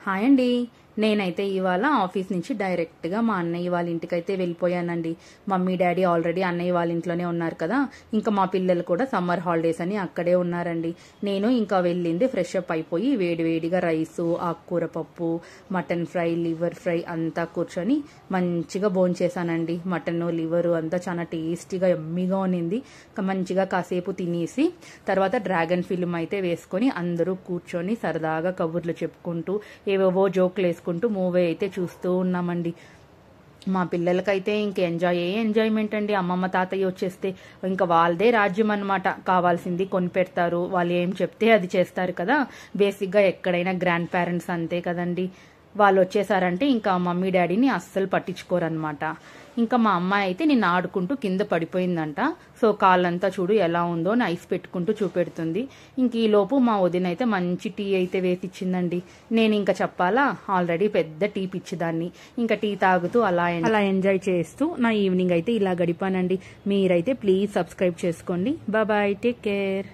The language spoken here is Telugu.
హాయ్ అండి. నేనైతే ఇవాళ ఆఫీస్ నుంచి డైరెక్ట్గా మా అన్నయ్య వాళ్ళ ఇంటికైతే వెళ్ళిపోయానండి. మమ్మీ డాడీ ఆల్రెడీ అన్నయ్య వాళ్ళ ఇంట్లోనే ఉన్నారు కదా, ఇంకా మా పిల్లలు కూడా సమ్మర్ హాలిడేస్ అని అక్కడే ఉన్నారండి. నేను ఇంకా వెళ్ళింది ఫ్రెష్ అప్ అయిపోయి వేడివేడిగా రైసు, ఆకుకూర పప్పు, మటన్ ఫ్రై, లివర్ ఫ్రై అంతా కూర్చొని మంచిగా భోంచేసానండి. మటన్ లివరు అంతా చాలా టేస్టీగా ఎమ్మీగా ఉన్నింది. మంచిగా కాసేపు తినేసి తర్వాత డ్రాగన్ ఫిల్మ్ అయితే వేసుకొని అందరూ కూర్చొని సరదాగా కబుర్లు చెప్పుకుంటూ ఏవేవో జోకులు వేసుకుంటూ మూవీ అయితే చూస్తూ ఉన్నామండి. మా పిల్లలకైతే ఇంక ఎంజాయ్మెంట్ అండి. అమ్మమ్మ తాతయ్య వచ్చేస్తే ఇంకా వాళ్ళదే రాజ్యం అనమాట. కావాల్సింది కొని పెడతారు, వాళ్ళు ఏం చెప్తే అది చేస్తారు కదా. బేసిక్గా ఎక్కడైనా గ్రాండ్ పేరెంట్స్ అంతే కదండి. వాళ్ళు వచ్చేసారంటే ఇంకా మమ్మీ డాడీని అస్సలు పట్టించుకోరనమాట. ఇంకా మా అమ్మాయి అయితే నిన్ను ఆడుకుంటూ కింద పడిపోయిందంట. సో కాళ్ళంతా చూడు ఎలా ఉందో అని ఐస్ పెట్టుకుంటూ చూపెడుతుంది. ఇంక ఈ లోపు మా వదిన అయితే మంచి టీ అయితే వేసిచ్చిందండి. నేను ఇంకా చెప్పాలా, ఆల్రెడీ పెద్ద టీ పిచ్చిదాన్ని. ఇంకా టీ తాగుతూ అలా ఎంజాయ్ చేస్తూ నా ఈవినింగ్ అయితే ఇలా గడిపానండి. మీరైతే ప్లీజ్ సబ్స్క్రైబ్ చేసుకోండి. Bye, take care.